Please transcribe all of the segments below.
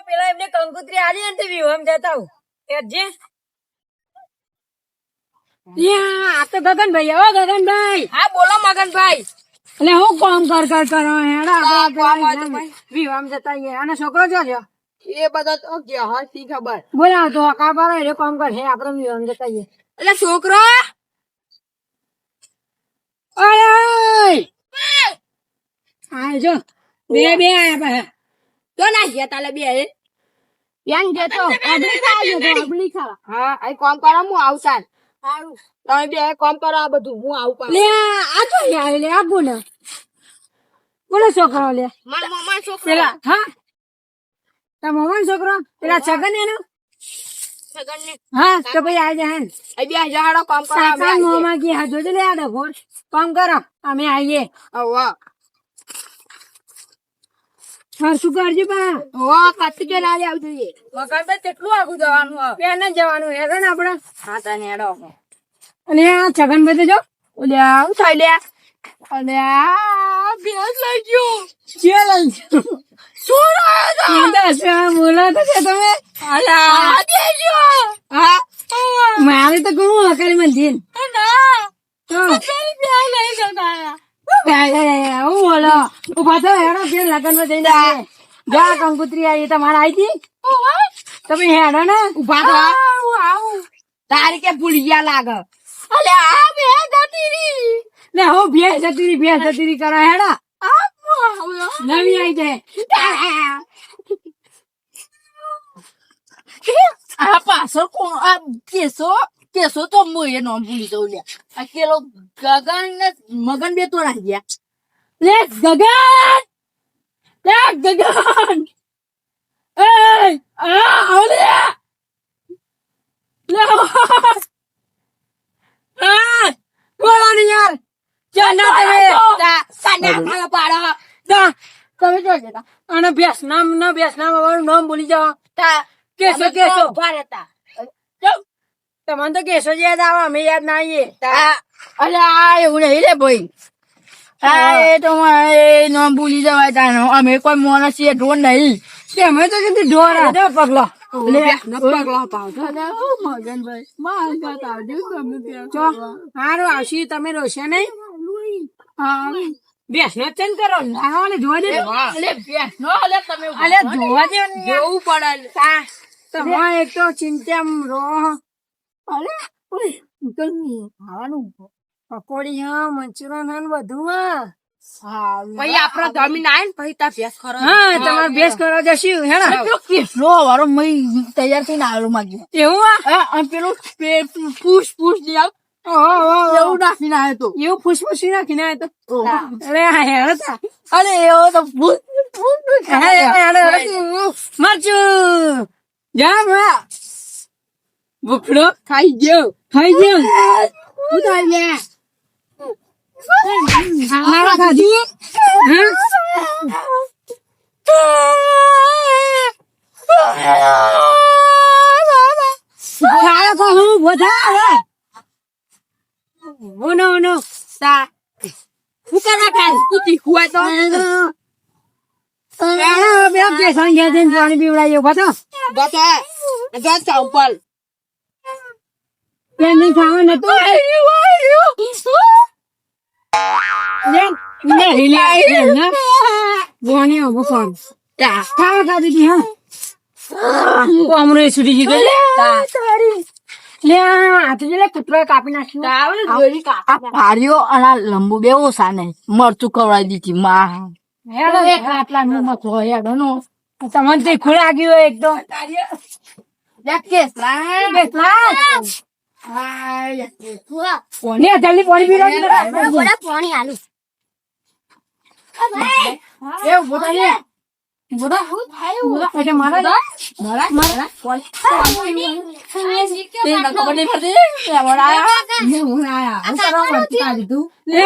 પેલા એમને કંકુતરી આલી ને તે વિવાહ જતા હું જે આ તો ગગનભાઈ હો ગગનભાઈ. હા બોલો મગનભાઈ. એટલે હું કામ કર કરો હેડા વિવાહ જતા અને છોકરો જો છે એ બધા તો ગયા હા શી ખબર. બોલા તો કાબર એ કામ કર હે આપડે વિવાહ જતા એટલે છોકરો હા જો બે આયા પાસે તો ના ગયા તાલે બે યાન જતો અબલી ખાવા હા આ કામ કરો હું આવતા તમે બે કામ કરો આ બધું હું આવું લે આ તો લે આપું ને બોલો છોકરો લે મારા મામા છોકરો પેલા હા તાર મમ્મી છોકરો પેલા છગન એનો સગન ને હા તો ભાઈ આ જાય આ બે જાડો કામ કરો કાકા મોમાં કી હા જોજે લે આ ડભો કામ કરો અમે આવીએ વાહ હા શું કરજો બા વાહ કાતી કે ના આવજો એ મગનભાઈ કેટલું આગું જવાનું પેન જ જવાનું હેડો ને આપડે હા તને હેડો અને આ છગન ભાઈ તો જો ઓલે આવું થાય લે અને આ ભેંસ લઈ ગયો જે લઈ બોલા તો છે તમે અલા દે ગયો હા મારે તો કોણ હકારી મંદિર ના તો પેલી ભેંસ લઈ જતા હું બોલો ઉભા થયો હેડો કે લગન માં જઈને આવે જા કંકુતરી આવી તમારે આવી હતી તમે હેડો ને ઉભા થા આવું તારી કે ભૂલી ગયા લાગે અલે આ બે ગતીરી ને હું ભેંસ જતી કરો હેડો નવી આવી જાય આ પાછળ કોણ આ કેસો તો હું એ નામ ભૂલી જઉં લે આ કેલો ગગન ને મગન બે તો રાખ ગયા લે ગગન એ આવ લે બોલો ને યાર ચાના તમે કાના પાડો તા તમે જો જતા અને ભેંસ નામ વાળું નામ ભૂલી જાઓ તા કેસો ઉભા રહેતા તમને તો કેસો જ યાદ આવે અમે યાદ ના આવીએ અલે આ એવું નહીં લે ભાઈ આ એ તો એ નામ ભૂલી જવાય તાનો અમે કોઈ માણસ એ ઢોર નહીં અમે તો કીધું ઢોર પગલો સારું આવશે તમે રોશે નહીં ભેંસ નો ચેન્જ કરો જોવા દે જોવા દે જોવું પડે તમારે એક તો ચિંતા રો અરે ખાવાનું પકોડી હા મંચુરિયન હા બધું પછી આપડે જમીન આવે ને પછી ત્યાં ભેંસ ખરો હા તમારે ભેંસ કરવા જશું હેડા કેટલો વારો મય તૈયાર થઈને આવેલો માગ્યો એવું પેલું પૂછ લઈ આવ એવું નાખીને આવ્યો તો એવું ફૂસફૂસી નાખીને આવ્યો તો અરે હેડા અરે એવો તો મરચું જા ભૂખડો ખાઈ ગયો શું થાય લે ખાવા ખાધી ખાવા ખાવું બધા નો તા હું કરવા ખાય તું તીખું હોય તો બે કેસન ગયા જઈને પાણી પીવડાવ્યો બધો બતા ચંપલ પેન ખાવા નતું ખાવા ખાધી હતી હા અમરે સુધી જીતો કૂતરો કાપી નાખ્યું આ ફાર્યો અને લંબુ બે ઓછા નહીં મરચું ખવડાવી દીધી માં આટલા નું મતો હેડો નો તમને તીખું લાગ્યું હોય એક તો જલ્દી પાણી પીવા પાણી આલું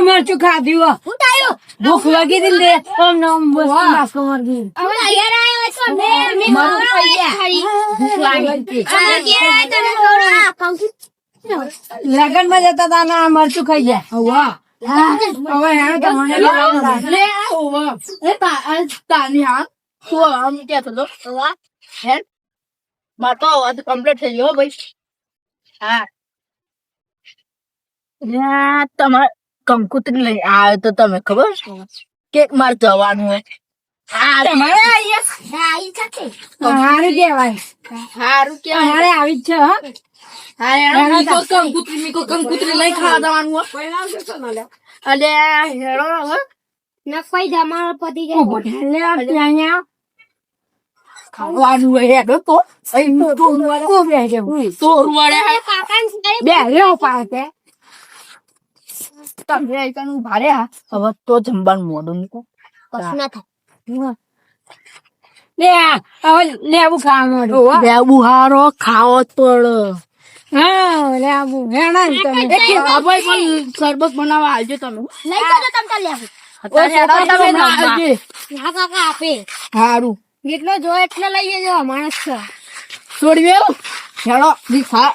મરચું ખાધું ભૂખ લાગી હતી ને નાસ્તો મારી લગન માં જતા હતા ના મરચું ખાઈ જાય હવે તાની હા શું આમ કહેતો હતો? હે? મારે તો વાત કમ્પ્લીટ થઈ ગયો હો ભાઈ. હા. લ્યા, તમારે કંકુતરી લઈ આવ્યો તો તમે ખબર કે મારે જવાનું હોય. હા, તમારે અહીંયા સારું કહેવાય. સારું કે અમારે આવી જ છે હો. હા હેડો મીકો કંકુતરી લઈ ખાવા જવાનું હોય. અલે હેડો હવે ઉભો થઈને લે આ ત્યાં અહીંયા. ખાવાનું હોય હેડો તો ઊભો બેસી જવું. બે રેવ પાસે તમે આઈકાનું ભારે હા હવે તો જમવાનું મોડું મૂકો લે આ, હવે લેવું ખાવાનું. લેવું હારો ખાવો જ પડે. હા લેવું હેણા ને તમે. ભાઈ પણ શરબત બનાવવા આવજો તમે. અત્યારે હેડો તમે ના આવજે. હારું જેટલો જોઈએ એટલો લઈએ જો માણસ છે. છોડી હેડો રિક્ષા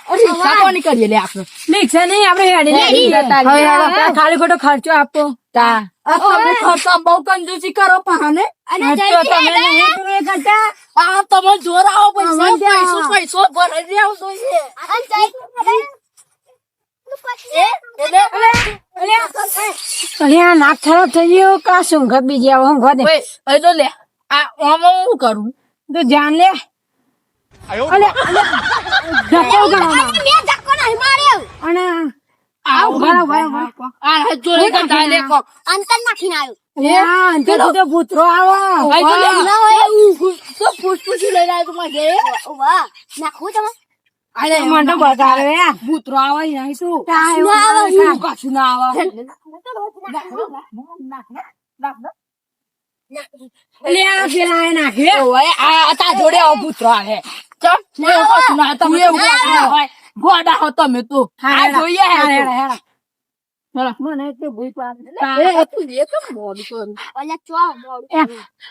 કોની કરીએ લે આપણે રિક્ષા નહીં આપણે હેડી હવે હેડો. ખાલી ખોટો ખર્ચો આપો. તા તમે ખર્ચો બહુ કંજૂસી કરો પાને ખર્ચો તમે નહીં તમે કરતા. આ તમે જોર આવો પૈસા મજા પૈસો આવે. પૈસો ભરાઈ આવ જોઈએ અરે આ નાક ખરાબ થઈ ગયો કા શું ખબી ગયા ઊંઘવા દે. ભાઈ તો લે આ આમાં હું કરું તો જાન લે. અલે ધક્કો કરવામાં. અને આવ બરાબર. આ જોડે કરતા લે કો લે આ અંતે તો ભૂતરો આવો. ભાઈ તો લે તો પૂછ લઈ આવ્યો તું માગે અરે મને તો બતાવે ભૂતરો આવે નહીં શું કશું ના આવે. લે આ પેલા એ નાખે. ઓય આ તા જોડે આવ પુત્ર આવે ચમ લે કશું ના તમે ગોડા હો તમે તો આ જોઈએ હેડા મને તો ભૂત એ તું જે તો મોડ કર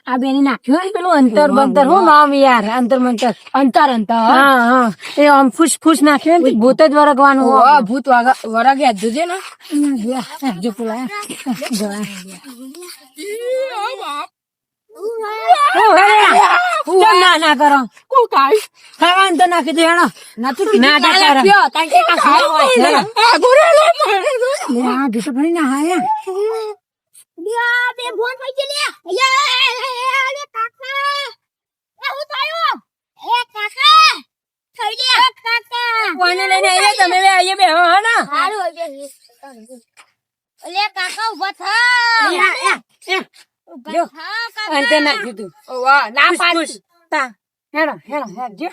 આ બેની નાખ્યું હોય ને પેલું અંતર બંતર હું નામ યાર અંતર મંતર અંતર અંતર હા હા એ આમ ફૂસ ફૂસ નાખ્યું ને ભૂત જ વરગવાનું ઓ ભૂત વરા ગયા જોજે ને જો પેલા ના ના કરો કો કાઈ ખાવાનું તો નાખી દે હેડો ના કાલે પ્યો તાકે કા ખાય આ ગોરે લે આ જૂતો ભરી ના હાયા કોઈને લઈને આવ્યા તમે બે અહીંયા બે હો ને જો અંતે નાખ્યું તું વાહ ના ફૂસ તા હેડો હેડો હેડ જો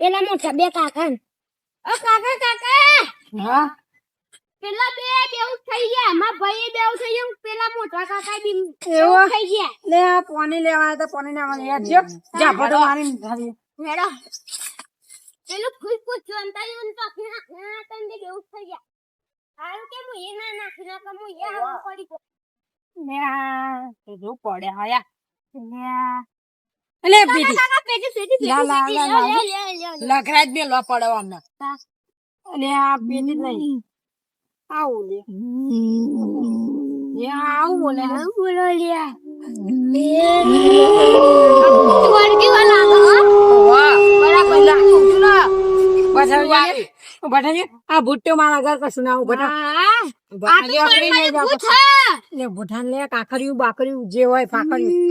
પેલા મોટા બે કાકા ઓ કાકા કાકા હા પેલા બે બેઉ થઈ ગયા મારા ભાઈ બેઉ થઈ ગયા પેલા મોટા કાકા બી એવો? થઈ ગયા લે આ પાણી લેવા તો પાણી ના આવે યાર જો જા ફોટો મારી ઘરે મેડો પેલું ફૂસ ફૂસ જોનતા જોન તો ના તંદે બેઉ થઈ ગયા હાલ કે હું એ ના નાખી ના કે હું એ હાલ પડી ગયો લે આ તો જો પડે હાયા લે બીજી કાકા પેટી પેટી લા, લા, લા, લા. લખરાજ બે લો પડવા અમને લે આ બીજી નહીં આવું લે આવું બોલે બોલો લ્યા વળગી વાલા વાહ બરાબર લાગતું ના બટાજી આ ભુટ્ટો મારા ઘર કશું ના બટા હા આ તો પરમાને પૂછા લે બુઠાન લે કાકરિયું બાકરિયું જે હોય ફાકરિયું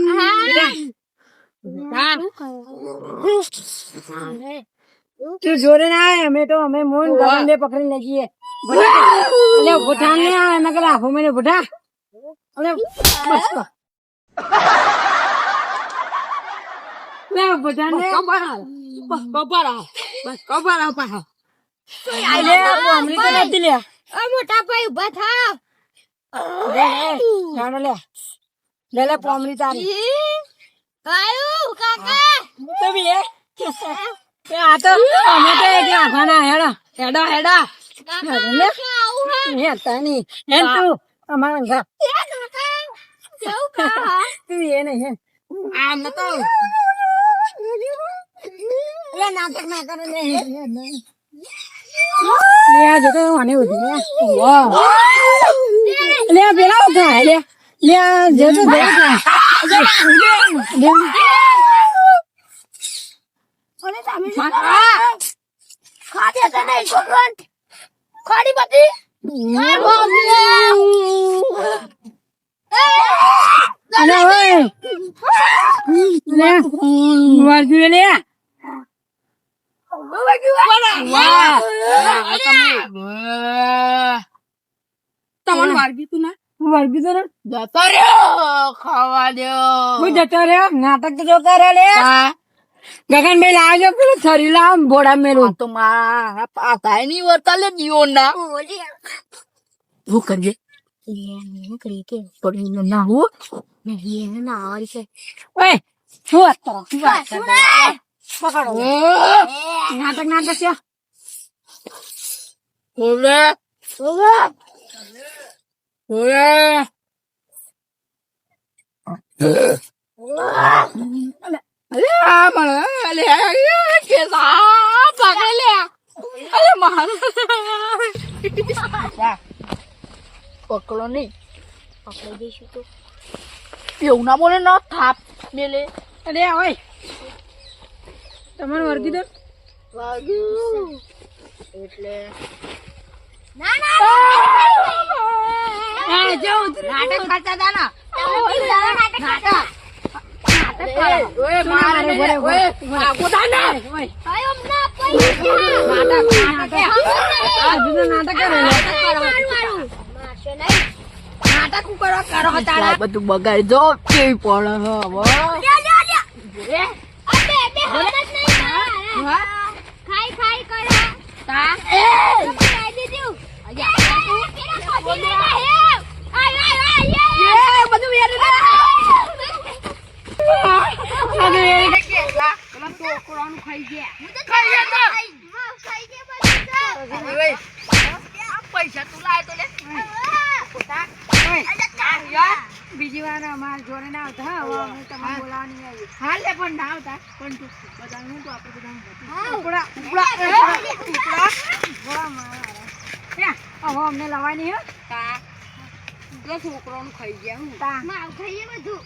હા તું જોડે ના આવે અમે મોન ગગન બે પકડી લઈ જઈએ લે બુઠાન ને આવે મેં કલા આખો મને બુઠા અલે બસ કર લે બુઠાન ને લે અમરી તો નથી લે ઓ મોટા ભાઈ ઉભા થાવ લે લે પોમરી તારી આયુ કાકા તો બી એ આ તો અમે તો એક આખાના હેડા હેડા કાકા આવું હે હે તાની એમ તું અમારા ઘર કાકા કેવું કા તું એ નહીં હે આમ તો અલે નાટક ના કરે લે આ જોતો મને ઉધી વાહ લે પેલા ઉઠા લે લે જે તો દેખા ઓલે તમે ખાડે તો નહીં છોકરાન ખાડી બધી અલે ઓય લે વારજી લે તમારું વારગી તું ના વારજી તો જતો રહ્યો ખાવા દો હું જતો રહ્યો નાટક તો જોતા રહે લે ગગનભાઈ લાવજો પેલું થરી લાવ બોડા મેલું તો મારા પાતા ની વર્તા લે દિયો ના હું કરજે પડી ના હું ઓય શું વાત કરો પકડો નાટક નાટક છે ઓલે ઓલે પકડો નહી પકડી દઈશું તો એવું ના બોલે ના થાપ મેલે અરે ઓય તમારું વર્ગી તો વાગ્યું એટલે ના ના જો નાટક કરતા હતા ને નાટક ઓય મારે ઓય આગોદા ના આયો ના પૈસા નાટક કરે મારશે નહીં નાટક કરો કરો તારા બધું બગાડી દો કેવી પડે હવે અબે બે હમત નહીં ખાઈ ખાઈ કરો તા ખાઈ દીધું બધું યાર પૈસા તું લાય તો લે બીજી વાર અમારે જોડે ના આવતા હા હવે હું તમને બોલાવવાની આવી હા લે પણ ના આવતા પણ તું બધા હું તો આપણે હવે અમને લવાની હે બધા છોકરાનું ખાઈ ગયા હું તા ખાઈએ બધું